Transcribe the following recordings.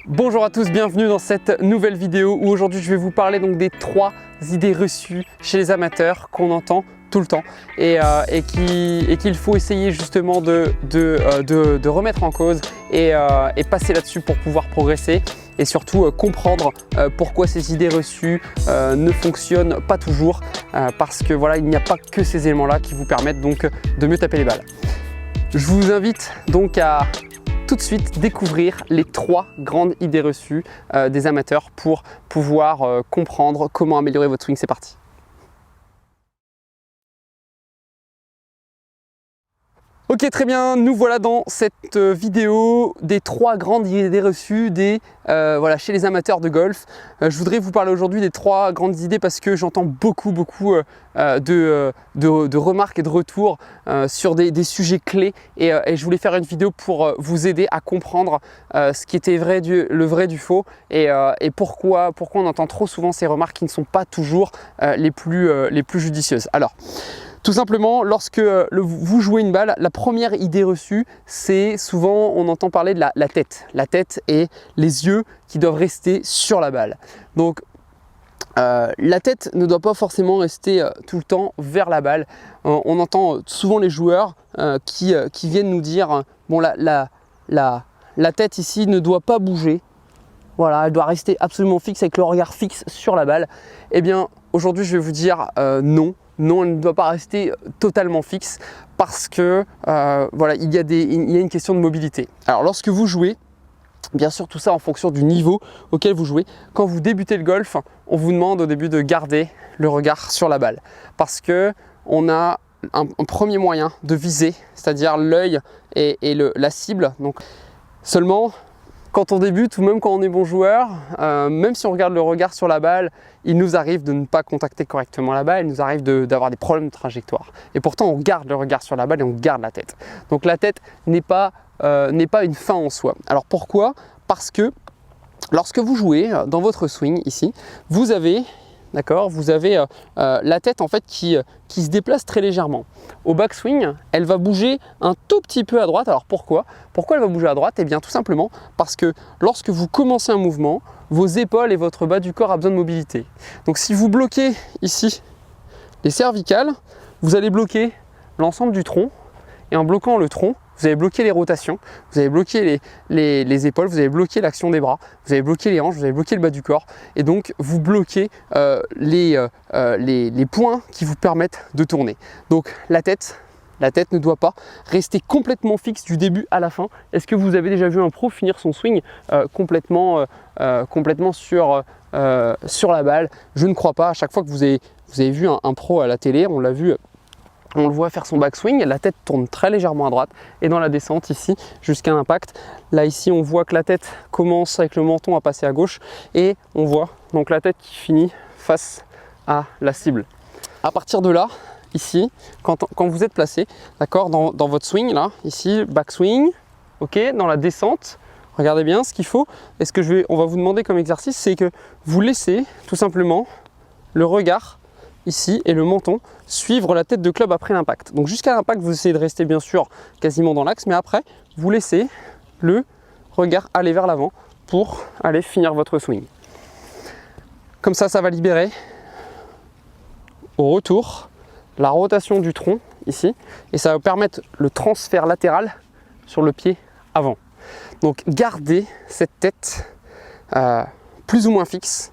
Bonjour à tous, bienvenue dans cette nouvelle vidéo où aujourd'hui je vais vous parler donc des 3 idées reçues chez les amateurs qu'on entend tout le temps et qu'il faut essayer justement de remettre en cause et passer là-dessus pour pouvoir progresser et surtout comprendre pourquoi ces idées reçues ne fonctionnent pas toujours parce que voilà, il n'y a pas que ces éléments-là qui vous permettent donc de mieux taper les balles. Je vous invite donc à tout de suite découvrir les 3 grandes idées reçues des amateurs pour pouvoir comprendre comment améliorer votre swing. C'est parti. Ok, très bien, nous voilà dans cette vidéo des 3 grandes idées reçues voilà, chez les amateurs de golf. Je voudrais vous parler aujourd'hui des 3 grandes idées parce que j'entends beaucoup de remarques et de retours sur des sujets clés et je voulais faire une vidéo pour vous aider à comprendre ce qui était le vrai du faux et pourquoi on entend trop souvent ces remarques qui ne sont pas toujours les plus judicieuses. Alors, tout simplement, lorsque vous jouez une balle, la première idée reçue, c'est souvent, on entend parler de la tête. La tête et les yeux qui doivent rester sur la balle. Donc, la tête ne doit pas forcément rester tout le temps vers la balle. On entend souvent les joueurs qui viennent nous dire bon, la tête ici ne doit pas bouger. Voilà, elle doit rester absolument fixe avec le regard fixe sur la balle. Eh bien, aujourd'hui, je vais vous dire non. Non, elle ne doit pas rester totalement fixe parce que voilà, il y a une question de mobilité. Alors, lorsque vous jouez, bien sûr, tout ça en fonction du niveau auquel vous jouez. Quand vous débutez le golf, on vous demande au début de garder le regard sur la balle parce que on a un premier moyen de viser, c'est-à-dire l'œil et la cible. Donc, seulement, quand on débute ou même quand on est bon joueur, même si on regarde le regard sur la balle, il nous arrive de ne pas contacter correctement la balle, il nous arrive d'avoir des problèmes de trajectoire. Et pourtant, on garde le regard sur la balle et on garde la tête. Donc la tête n'est pas une fin en soi. Alors pourquoi? Parce que lorsque vous jouez dans votre swing ici, vous avez la tête en fait qui se déplace très légèrement. Au backswing, elle va bouger un tout petit peu à droite. Alors pourquoi elle va bouger à droite? Eh bien tout simplement parce que lorsque vous commencez un mouvement, vos épaules et votre bas du corps a besoin de mobilité. Donc si vous bloquez ici les cervicales, vous allez bloquer l'ensemble du tronc et en bloquant le tronc, vous allez bloquer les rotations, vous allez bloquer les épaules, vous allez bloquer l'action des bras, vous allez bloquer les hanches, vous allez bloquer le bas du corps et donc vous bloquez les points qui vous permettent de tourner. Donc la tête ne doit pas rester complètement fixe du début à la fin. Est-ce que vous avez déjà vu un pro finir son swing complètement sur la balle? Je ne crois pas. À chaque fois que vous avez vu un pro à la télé, on le voit faire son backswing, la tête tourne très légèrement à droite et dans la descente ici jusqu'à l'impact, là ici on voit que la tête commence avec le menton à passer à gauche et on voit donc la tête qui finit face à la cible. À partir de là, ici, quand vous êtes placé, d'accord, dans votre swing là, ici, backswing, ok, dans la descente, regardez bien ce qu'il faut. Et ce que on va vous demander comme exercice, c'est que vous laissez tout simplement le regard ici et le menton suivre la tête de club après l'impact. Donc jusqu'à l'impact, vous essayez de rester bien sûr quasiment dans l'axe, mais après, vous laissez le regard aller vers l'avant pour aller finir votre swing. Comme ça va libérer au retour la rotation du tronc ici et ça va permettre le transfert latéral sur le pied avant. Donc gardez cette tête plus ou moins fixe.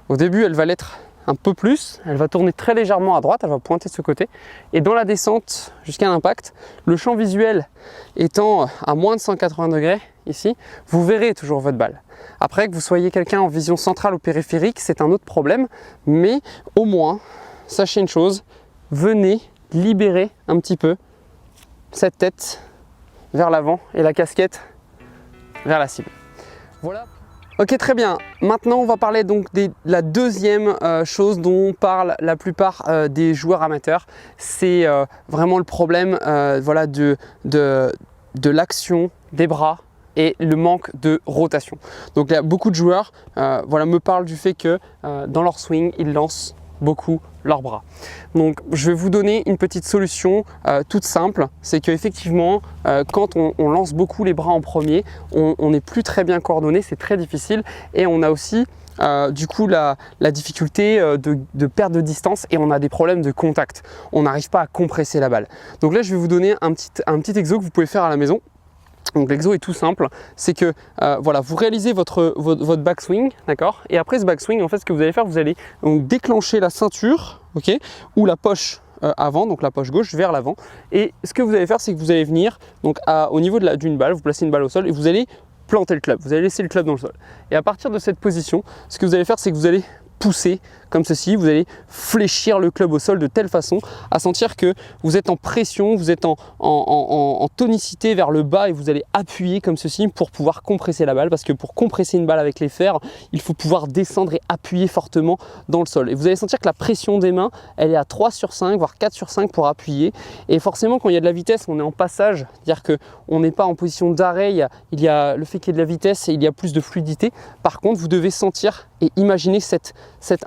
Au début, elle va l'être un peu plus, elle va tourner très légèrement à droite, elle va pointer de ce côté et dans la descente jusqu'à l'impact, le champ visuel étant à moins de 180 degrés ici, vous verrez toujours votre balle. Après que vous soyez quelqu'un en vision centrale ou périphérique, c'est un autre problème, mais au moins, sachez une chose, venez libérer un petit peu cette tête vers l'avant et la casquette vers la cible. Voilà. Ok, très bien. Maintenant, on va parler donc de la deuxième chose dont parlent la plupart des joueurs amateurs. C'est vraiment le problème voilà, de l'action des bras et le manque de rotation. Donc, il y a beaucoup de joueurs voilà, me parlent du fait que dans leur swing, ils lancent beaucoup leurs bras. Donc je vais vous donner une petite solution toute simple, c'est qu'effectivement quand on lance beaucoup les bras en premier, on n'est plus très bien coordonné, c'est très difficile et on a aussi du coup la difficulté de perte de distance et on a des problèmes de contact. On n'arrive pas à compresser la balle. Donc là je vais vous donner un petit exo que vous pouvez faire à la maison. Donc l'exo est tout simple, c'est que voilà, vous réalisez votre backswing, d'accord? Et après ce backswing, en fait, ce que vous allez faire, vous allez donc déclencher la ceinture, ok, ou la poche avant, donc la poche gauche vers l'avant. Et ce que vous allez faire, c'est que vous allez venir donc au niveau d'une balle, vous placez une balle au sol et vous allez planter le club. Vous allez laisser le club dans le sol. Et à partir de cette position, ce que vous allez faire, c'est que vous allez pousser comme ceci, vous allez fléchir le club au sol de telle façon à sentir que vous êtes en pression, vous êtes en tonicité vers le bas et vous allez appuyer comme ceci pour pouvoir compresser la balle, parce que pour compresser une balle avec les fers, il faut pouvoir descendre et appuyer fortement dans le sol. Et vous allez sentir que la pression des mains, elle est à 3 sur 5, voire 4 sur 5 pour appuyer. Et forcément, quand il y a de la vitesse, on est en passage, c'est-à-dire qu'on n'est pas en position d'arrêt, il y a le fait qu'il y ait de la vitesse et il y a plus de fluidité. Par contre, vous devez sentir et imaginer cet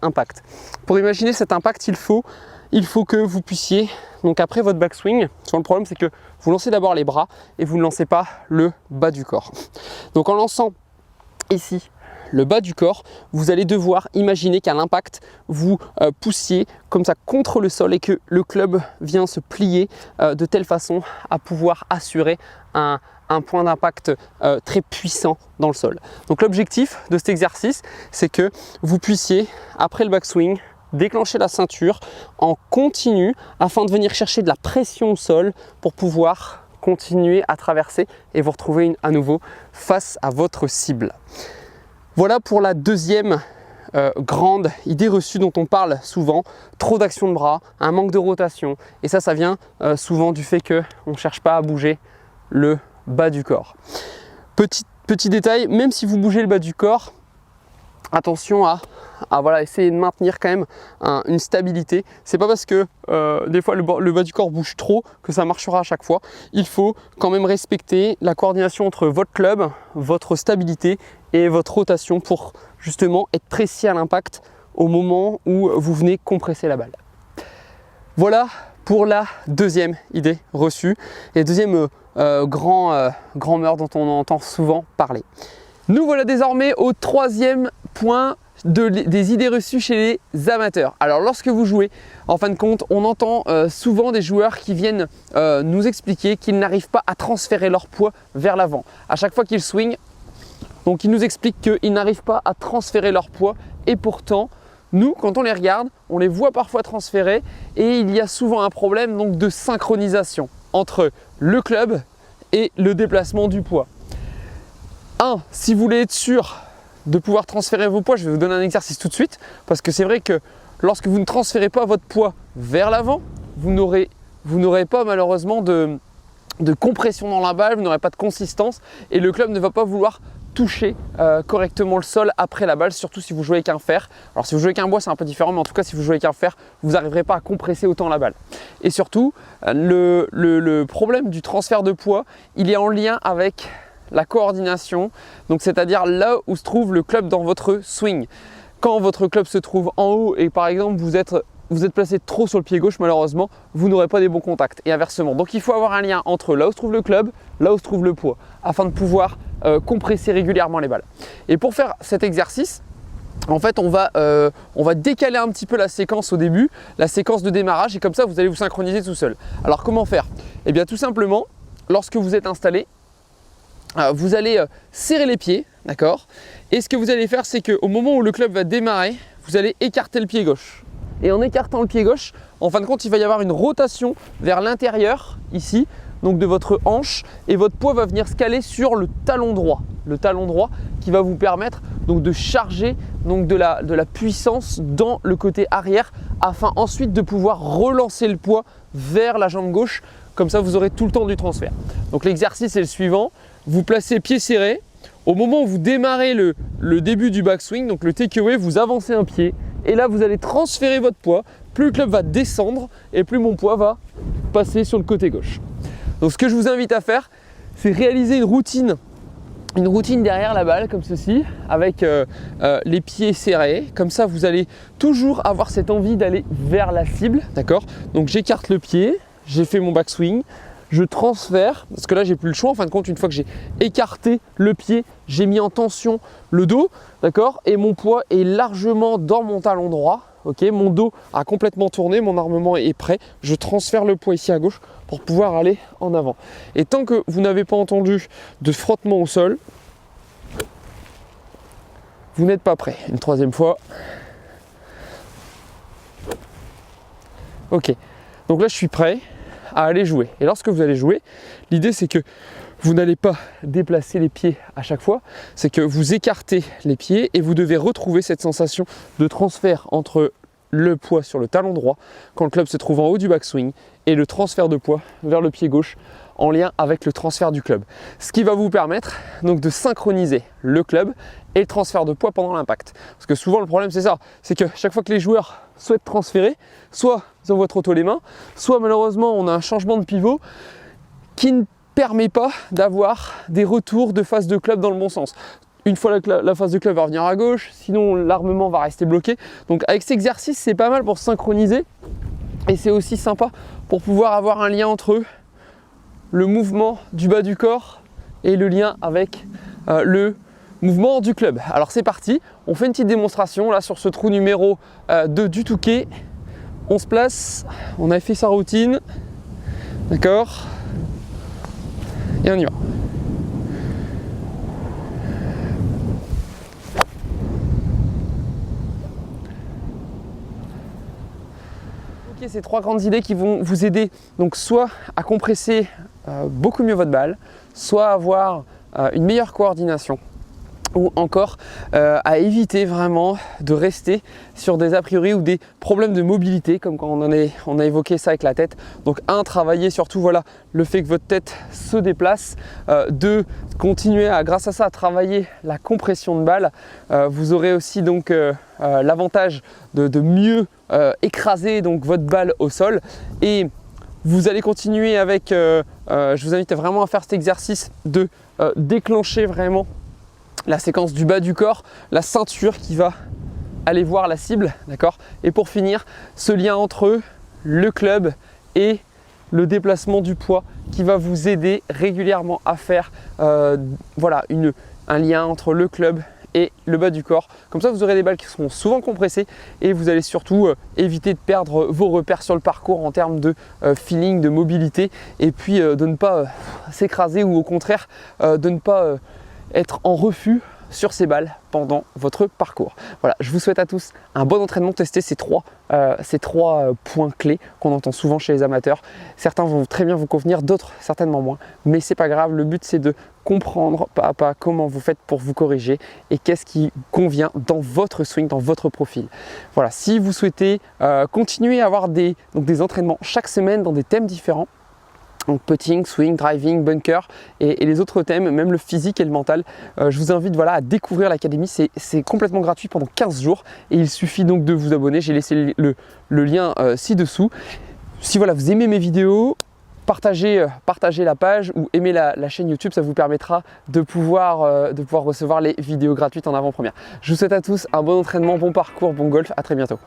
impact. Pour imaginer cet impact, il faut que vous puissiez, donc après votre backswing, souvent le problème c'est que vous lancez d'abord les bras et vous ne lancez pas le bas du corps. Donc en lançant ici le bas du corps, vous allez devoir imaginer qu'à l'impact, vous poussiez comme ça contre le sol et que le club vient se plier de telle façon à pouvoir assurer un point d'impact très puissant dans le sol. Donc l'objectif de cet exercice, c'est que vous puissiez, après le backswing, déclencher la ceinture en continu afin de venir chercher de la pression au sol pour pouvoir continuer à traverser et vous retrouver à nouveau face à votre cible. Voilà pour la deuxième grande idée reçue dont on parle souvent, trop d'action de bras, un manque de rotation. Et ça vient souvent du fait qu'on ne cherche pas à bouger le bas du corps. Petit détail, même si vous bougez le bas du corps, attention à voilà, essayer de maintenir quand même une stabilité. C'est pas parce que des fois le bas du corps bouge trop que ça marchera à chaque fois. Il faut quand même respecter la coordination entre votre club, votre stabilité et votre rotation pour justement être précis à l'impact au moment où vous venez compresser la balle. Voilà pour la deuxième idée reçue et deuxième grand meurtre dont on entend souvent parler. Nous voilà désormais au troisième point des idées reçues chez les amateurs. Alors lorsque vous jouez, en fin de compte, on entend souvent des joueurs qui viennent nous expliquer qu'ils n'arrivent pas à transférer leur poids vers l'avant. À chaque fois qu'ils swingent, donc ils nous expliquent qu'ils n'arrivent pas à transférer leur poids et pourtant, nous, quand on les regarde, on les voit parfois transférer et il y a souvent un problème donc, de synchronisation entre le club et le déplacement du poids. Si vous voulez être sûr de pouvoir transférer vos poids, je vais vous donner un exercice tout de suite parce que c'est vrai que lorsque vous ne transférez pas votre poids vers l'avant, vous n'aurez pas malheureusement de compression dans la balle, vous n'aurez pas de consistance et le club ne va pas vouloir toucher correctement le sol après la balle, surtout si vous jouez avec un fer. Alors si vous jouez avec un bois c'est un peu différent, mais en tout cas si vous jouez avec un fer, vous n'arriverez pas à compresser autant la balle. Et surtout, le problème du transfert de poids, il est en lien avec la coordination, donc c'est-à-dire là où se trouve le club dans votre swing. Quand votre club se trouve en haut et par exemple vous êtes placé trop sur le pied gauche, malheureusement, vous n'aurez pas des bons contacts et inversement. Donc il faut avoir un lien entre là où se trouve le club, là où se trouve le poids, afin de pouvoir compresser régulièrement les balles. Et pour faire cet exercice, en fait, on va décaler un petit peu la séquence au début, la séquence de démarrage, et comme ça, vous allez vous synchroniser tout seul. Alors comment faire? Eh bien tout simplement, lorsque vous êtes installé, vous allez serrer les pieds, d'accord? Et ce que vous allez faire, c'est qu'au moment où le club va démarrer, vous allez écarter le pied gauche. Et en écartant le pied gauche, en fin de compte, il va y avoir une rotation vers l'intérieur, ici, donc de votre hanche, et votre poids va venir se caler sur le talon droit. Le talon droit qui va vous permettre donc de charger donc de la puissance dans le côté arrière, afin ensuite de pouvoir relancer le poids vers la jambe gauche. Comme ça, vous aurez tout le temps du transfert. Donc l'exercice est le suivant. Vous placez pied serré. Au moment où vous démarrez le début du backswing, donc le takeaway, vous avancez un pied. Et là, vous allez transférer votre poids. Plus le club va descendre et plus mon poids va passer sur le côté gauche. Donc ce que je vous invite à faire, c'est réaliser une routine une routine derrière la balle comme ceci, avec les pieds serrés. Comme ça, vous allez toujours avoir cette envie d'aller vers la cible, d'accord? Donc j'écarte le pied, j'ai fait mon backswing, je transfère, parce que là j'ai plus le choix. En fin de compte, une fois que j'ai écarté le pied, j'ai mis en tension le dos, d'accord? Et mon poids est largement dans mon talon droit. Ok, mon dos a complètement tourné, mon armement est prêt. Je transfère le poids ici à gauche pour pouvoir aller en avant. Et tant que vous n'avez pas entendu de frottement au sol, vous n'êtes pas prêt. Une troisième fois. Ok, donc là je suis prêt à aller jouer. Et lorsque vous allez jouer, l'idée c'est que vous n'allez pas déplacer les pieds à chaque fois, c'est que vous écartez les pieds et vous devez retrouver cette sensation de transfert entre le poids sur le talon droit quand le club se trouve en haut du backswing et le transfert de poids vers le pied gauche en lien avec le transfert du club. Ce qui va vous permettre donc de synchroniser le club et le transfert de poids pendant l'impact. Parce que souvent le problème c'est ça, c'est que chaque fois que les joueurs souhaitent transférer, soit ils envoient trop tôt les mains, soit malheureusement on a un changement de pivot qui ne permet pas d'avoir des retours de phase de club dans le bon sens. Une fois la phase de club va revenir à gauche, sinon l'armement va rester bloqué. Donc avec cet exercice, c'est pas mal pour synchroniser et c'est aussi sympa pour pouvoir avoir un lien entre le mouvement du bas du corps et le lien avec le mouvement du club. Alors c'est parti, on fait une petite démonstration là sur ce trou numéro 2 du Touquet. On se place, on a fait sa routine, d'accord? Et on y va. Ok, ces trois grandes idées qui vont vous aider donc soit à compresser beaucoup mieux votre balle, soit à avoir une meilleure coordination, ou encore à éviter vraiment de rester sur des a priori ou des problèmes de mobilité comme quand on a évoqué ça avec la tête. Donc travailler surtout voilà, le fait que votre tête se déplace, deux, continuer grâce à ça à travailler la compression de balle. Vous aurez aussi donc l'avantage de mieux écraser donc votre balle au sol et vous allez continuer avec, je vous invite vraiment à faire cet exercice de déclencher vraiment la séquence du bas du corps, la ceinture qui va aller voir la cible, d'accord? Et pour finir, ce lien entre le club et le déplacement du poids qui va vous aider régulièrement à faire voilà, un lien entre le club et le bas du corps. Comme ça, vous aurez des balles qui seront souvent compressées et vous allez surtout éviter de perdre vos repères sur le parcours en termes de feeling, de mobilité et puis de ne pas s'écraser ou au contraire de ne pas être en refus sur ces balles pendant votre parcours. Voilà, je vous souhaite à tous un bon entraînement, tester ces trois points clés qu'on entend souvent chez les amateurs. Certains vont très bien vous convenir, d'autres certainement moins, mais c'est pas grave, le but c'est de comprendre pas à pas comment vous faites pour vous corriger et qu'est-ce qui convient dans votre swing, dans votre profil. Voilà, si vous souhaitez continuer à avoir des entraînements chaque semaine dans des thèmes différents, donc putting, swing, driving, bunker et les autres thèmes, même le physique et le mental. Je vous invite voilà, à découvrir l'académie, c'est complètement gratuit pendant 15 jours et il suffit donc de vous abonner. J'ai laissé le lien ci-dessous. Si voilà, vous aimez mes vidéos, partagez la page ou aimez la chaîne YouTube, ça vous permettra de pouvoir recevoir les vidéos gratuites en avant-première. Je vous souhaite à tous un bon entraînement, bon parcours, bon golf, à très bientôt.